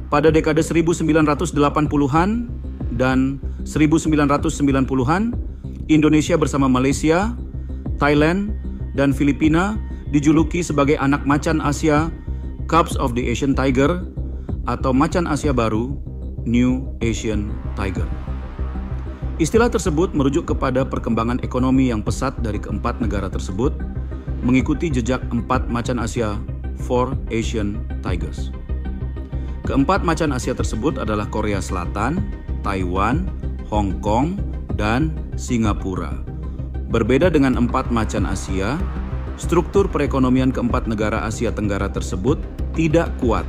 pada dekade 1980-an dan 1990-an, Indonesia bersama Malaysia, Thailand, dan Filipina dijuluki sebagai anak macan Asia, Cubs of the Asian Tiger, atau macan Asia baru, New Asian Tiger. Istilah tersebut merujuk kepada perkembangan ekonomi yang pesat dari keempat negara tersebut, mengikuti jejak empat macan Asia, Four Asian Tigers. Keempat macan Asia tersebut adalah Korea Selatan, Taiwan, Hong Kong, dan Singapura. Berbeda dengan empat macan Asia, struktur perekonomian keempat negara Asia Tenggara tersebut tidak kuat,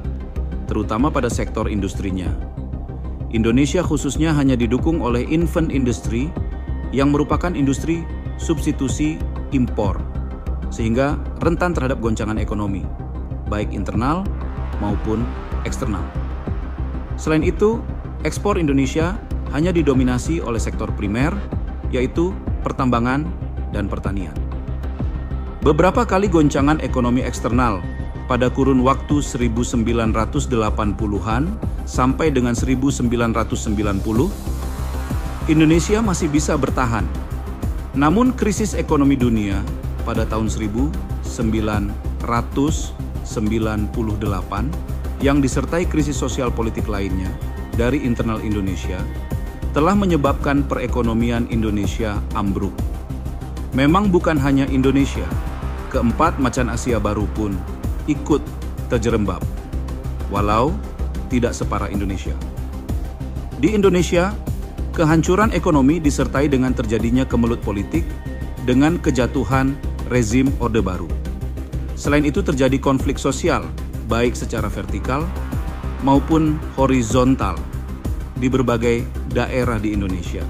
terutama pada sektor industrinya. Indonesia khususnya hanya didukung oleh infant industry yang merupakan industri substitusi impor, sehingga rentan terhadap goncangan ekonomi, baik internal maupun eksternal. Selain itu, ekspor Indonesia hanya didominasi oleh sektor primer, yaitu pertambangan dan pertanian. Beberapa kali goncangan ekonomi eksternal pada kurun waktu 1980-an sampai dengan 1990, Indonesia masih bisa bertahan. Namun krisis ekonomi dunia pada tahun 1998 yang disertai krisis sosial politik lainnya dari internal Indonesia telah menyebabkan perekonomian Indonesia ambruk. Memang bukan hanya Indonesia, keempat macan Asia baru pun ikut terjerembab, walau tidak separah Indonesia. Di Indonesia, kehancuran ekonomi disertai dengan terjadinya kemelut politik dengan kejatuhan rezim Orde Baru. Selain itu terjadi konflik sosial, baik secara vertikal maupun horizontal di berbagai daerah di Indonesia.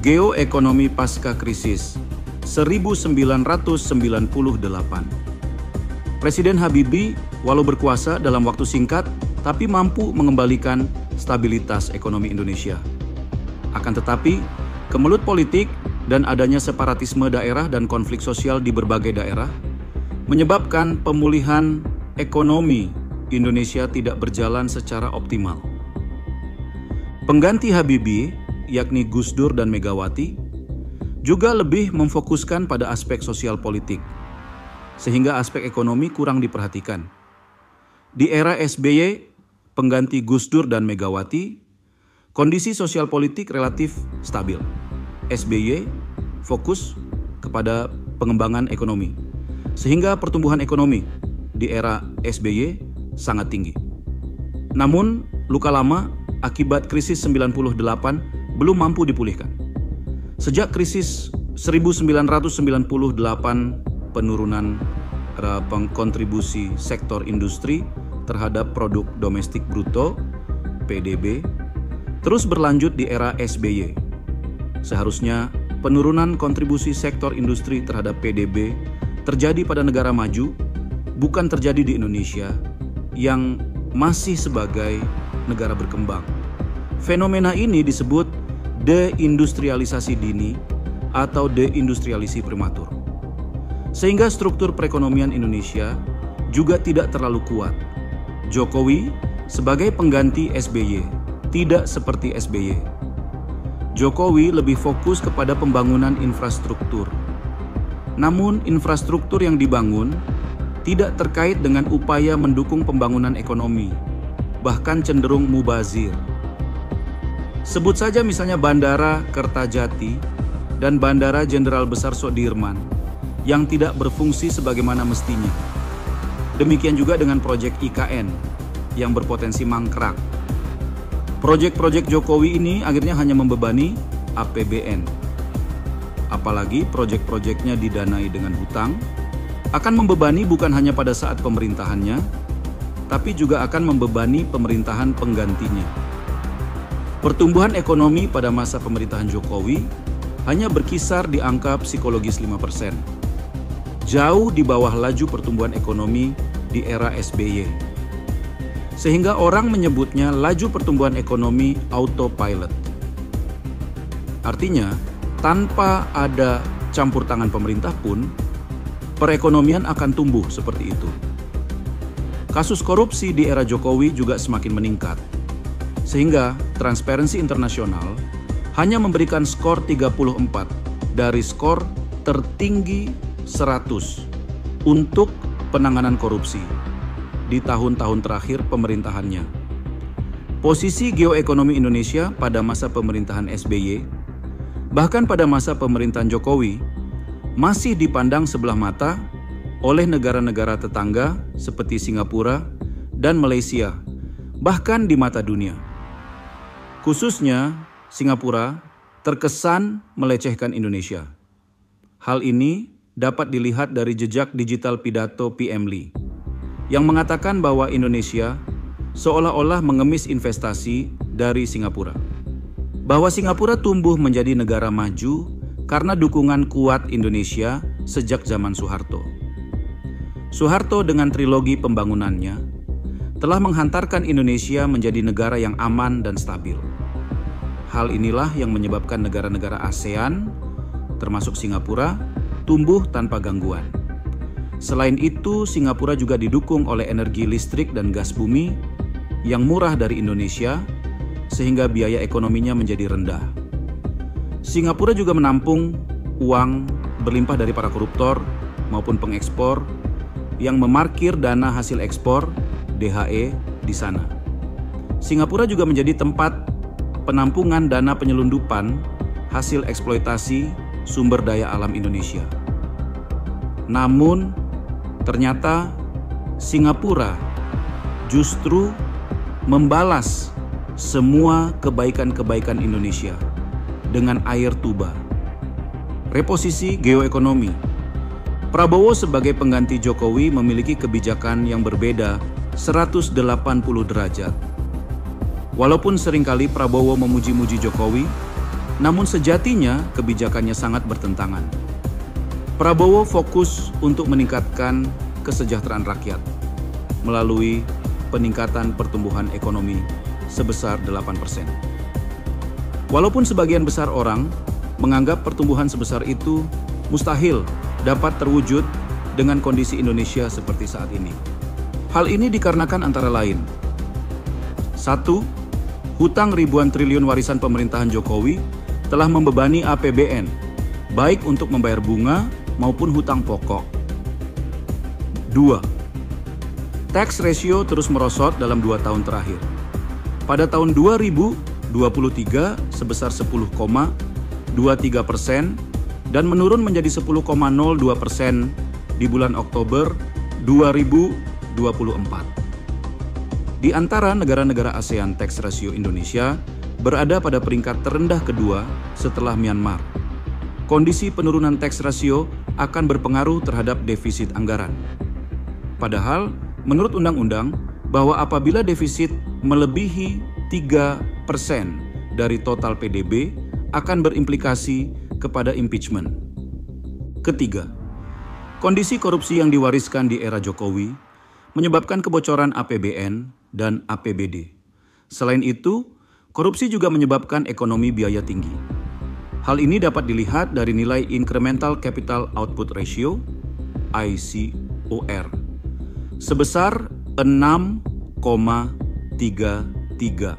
Geoekonomi pasca krisis 1998. Presiden Habibie walau berkuasa dalam waktu singkat tapi mampu mengembalikan stabilitas ekonomi Indonesia. Akan tetapi, kemelut politik dan adanya separatisme daerah dan konflik sosial di berbagai daerah menyebabkan pemulihan ekonomi Indonesia tidak berjalan secara optimal. Pengganti Habibie, yakni Gus Dur dan Megawati, juga lebih memfokuskan pada aspek sosial politik, sehingga aspek ekonomi kurang diperhatikan. Di era SBY, pengganti Gus Dur dan Megawati, kondisi sosial politik relatif stabil. SBY fokus kepada pengembangan ekonomi, sehingga pertumbuhan ekonomi di era SBY sangat tinggi. Namun, luka lama akibat krisis 98 belum mampu dipulihkan. Sejak krisis 1998, penurunan kontribusi sektor industri terhadap produk domestik bruto (PDB) terus berlanjut di era SBY. Seharusnya penurunan kontribusi sektor industri terhadap PDB terjadi pada negara maju, bukan terjadi di Indonesia yang masih sebagai negara berkembang. Fenomena ini disebut deindustrialisasi dini atau deindustrialisasi prematur. Sehingga struktur perekonomian Indonesia juga tidak terlalu kuat. Jokowi sebagai pengganti SBY tidak seperti SBY. Jokowi lebih fokus kepada pembangunan infrastruktur. Namun infrastruktur yang dibangun tidak terkait dengan upaya mendukung pembangunan ekonomi, bahkan cenderung mubazir. Sebut saja misalnya Bandara Kertajati dan Bandara Jenderal Besar Soedirman yang tidak berfungsi sebagaimana mestinya. Demikian juga dengan proyek IKN yang berpotensi mangkrak. Proyek-proyek Jokowi ini akhirnya hanya membebani APBN. Apalagi proyek-proyeknya didanai dengan hutang, akan membebani bukan hanya pada saat pemerintahannya, tapi juga akan membebani pemerintahan penggantinya. Pertumbuhan ekonomi pada masa pemerintahan Jokowi hanya berkisar di angka psikologis 5%. Jauh di bawah laju pertumbuhan ekonomi di era SBY. Sehingga orang menyebutnya laju pertumbuhan ekonomi autopilot. Artinya, tanpa ada campur tangan pemerintah pun, perekonomian akan tumbuh seperti itu. Kasus korupsi di era Jokowi juga semakin meningkat, sehingga Transparency International hanya memberikan skor 34 dari skor tertinggi 100 untuk penanganan korupsi di tahun-tahun terakhir pemerintahannya. Posisi geoekonomi Indonesia pada masa pemerintahan SBY, bahkan pada masa pemerintahan Jokowi, masih dipandang sebelah mata oleh negara-negara tetangga seperti Singapura dan Malaysia, bahkan di mata dunia. Khususnya, Singapura terkesan melecehkan Indonesia. Hal ini dapat dilihat dari jejak digital pidato PM Lee, yang mengatakan bahwa Indonesia seolah-olah mengemis investasi dari Singapura. Bahwa Singapura tumbuh menjadi negara maju karena dukungan kuat Indonesia sejak zaman Soeharto. Soeharto dengan trilogi pembangunannya telah menghantarkan Indonesia menjadi negara yang aman dan stabil. Hal inilah yang menyebabkan negara-negara ASEAN, termasuk Singapura, tumbuh tanpa gangguan. Selain itu, Singapura juga didukung oleh energi listrik dan gas bumi yang murah dari Indonesia, sehingga biaya ekonominya menjadi rendah. Singapura juga menampung uang berlimpah dari para koruptor maupun pengekspor yang memarkir dana hasil ekspor DHE di sana. Singapura juga menjadi tempat penampungan dana penyelundupan hasil eksploitasi sumber daya alam Indonesia. Namun, ternyata Singapura justru membalas semua kebaikan-kebaikan Indonesia dengan air tuba. Reposisi geoekonomi. Prabowo sebagai pengganti Jokowi memiliki kebijakan yang berbeda 180 derajat. Walaupun seringkali Prabowo memuji-muji Jokowi, namun sejatinya kebijakannya sangat bertentangan. Prabowo fokus untuk meningkatkan kesejahteraan rakyat melalui peningkatan pertumbuhan ekonomi sebesar 8%. Walaupun sebagian besar orang menganggap pertumbuhan sebesar itu mustahil dapat terwujud dengan kondisi Indonesia seperti saat ini. Hal ini dikarenakan antara lain: 1. Hutang ribuan triliun warisan pemerintahan Jokowi telah membebani APBN, baik untuk membayar bunga maupun hutang pokok. 2. Tax ratio terus merosot dalam 2 tahun terakhir. Pada tahun 2023 sebesar 10,23% dan menurun menjadi 10,02% di bulan Oktober 2024. Di antara negara-negara ASEAN, tax ratio Indonesia berada pada peringkat terendah kedua setelah Myanmar. Kondisi penurunan tax ratio akan berpengaruh terhadap defisit anggaran. Padahal, menurut undang-undang, bahwa apabila defisit melebihi 3% dari total PDB akan berimplikasi kepada impeachment. Ketiga, kondisi korupsi yang diwariskan di era Jokowi menyebabkan kebocoran APBN dan APBD. Selain itu, korupsi juga menyebabkan ekonomi biaya tinggi. Hal ini dapat dilihat dari nilai Incremental Capital Output Ratio (ICOR) sebesar 6,33.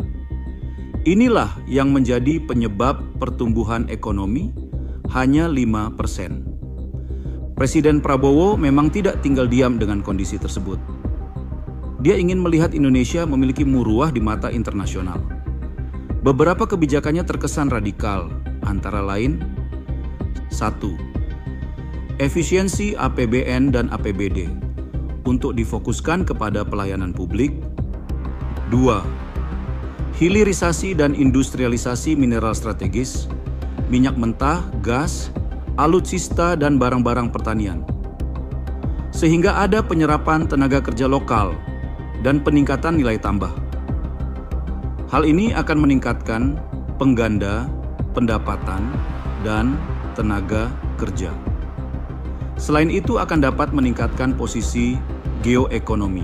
Inilah yang menjadi penyebab pertumbuhan ekonomi hanya 5%. Presiden Prabowo memang tidak tinggal diam dengan kondisi tersebut. Dia ingin melihat Indonesia memiliki muruah di mata internasional. Beberapa kebijakannya terkesan radikal, antara lain: 1. Efisiensi APBN dan APBD untuk difokuskan kepada pelayanan publik. 2. Hilirisasi dan industrialisasi mineral strategis, minyak mentah, gas, alutsista, dan barang-barang pertanian. Sehingga ada penyerapan tenaga kerja lokal dan peningkatan nilai tambah. Hal ini akan meningkatkan pengganda, pendapatan, dan tenaga kerja. Selain itu akan dapat meningkatkan posisi geoekonomi.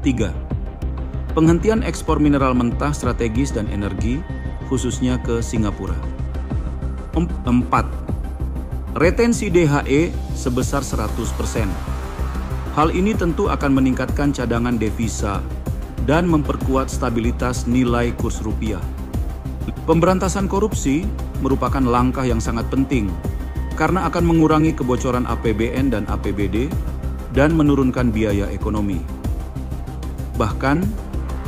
3. Penghentian ekspor mineral mentah strategis dan energi, khususnya ke Singapura. 4. Retensi DHE sebesar 100%. Hal ini tentu akan meningkatkan cadangan devisa dan memperkuat stabilitas nilai kurs rupiah. Pemberantasan korupsi merupakan langkah yang sangat penting karena akan mengurangi kebocoran APBN dan APBD dan menurunkan biaya ekonomi. Bahkan,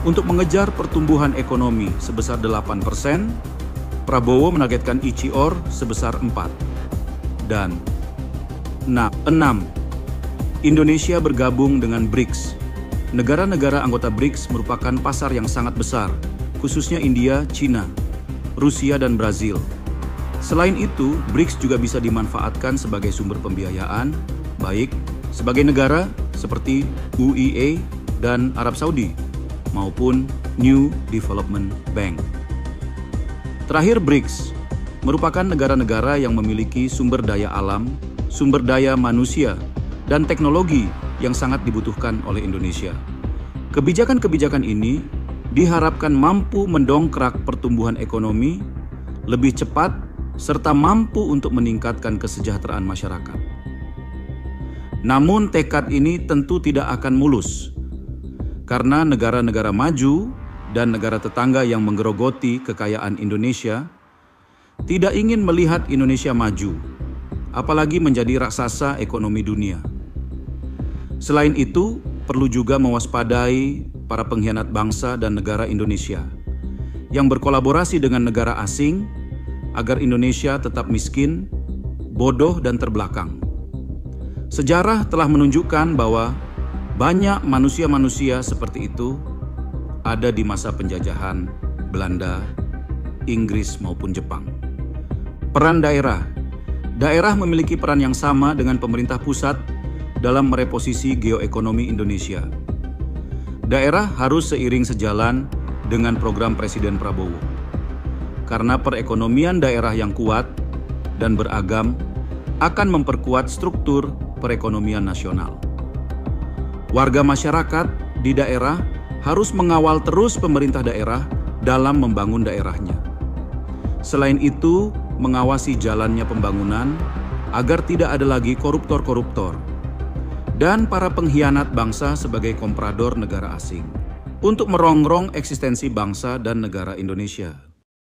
untuk mengejar pertumbuhan ekonomi sebesar 8%, Prabowo menargetkan ICOR sebesar 4. Dan 6. Indonesia bergabung dengan BRICS. Negara-negara anggota BRICS merupakan pasar yang sangat besar, khususnya India, China, Rusia, dan Brazil. Selain itu, BRICS juga bisa dimanfaatkan sebagai sumber pembiayaan, baik sebagai negara seperti UAE dan Arab Saudi, maupun New Development Bank. Terakhir, BRICS merupakan negara-negara yang memiliki sumber daya alam, sumber daya manusia, dan teknologi yang sangat dibutuhkan oleh Indonesia. Kebijakan-kebijakan ini diharapkan mampu mendongkrak pertumbuhan ekonomi lebih cepat serta mampu untuk meningkatkan kesejahteraan masyarakat. Namun tekad ini tentu tidak akan mulus, karena negara-negara maju dan negara tetangga yang menggerogoti kekayaan Indonesia tidak ingin melihat Indonesia maju, apalagi menjadi raksasa ekonomi dunia. Selain itu, perlu juga mewaspadai para pengkhianat bangsa dan negara Indonesia yang berkolaborasi dengan negara asing agar Indonesia tetap miskin, bodoh, dan terbelakang. Sejarah telah menunjukkan bahwa banyak manusia-manusia seperti itu ada di masa penjajahan Belanda, Inggris, maupun Jepang. Peran daerah. Daerah memiliki peran yang sama dengan pemerintah pusat dalam mereposisi geoekonomi Indonesia. Daerah harus seiring sejalan dengan program Presiden Prabowo. Karena perekonomian daerah yang kuat dan beragam akan memperkuat struktur perekonomian nasional. Warga masyarakat di daerah harus mengawal terus pemerintah daerah dalam membangun daerahnya. Selain itu, mengawasi jalannya pembangunan agar tidak ada lagi koruptor-koruptor dan para pengkhianat bangsa sebagai komprador negara asing untuk merongrong eksistensi bangsa dan negara Indonesia.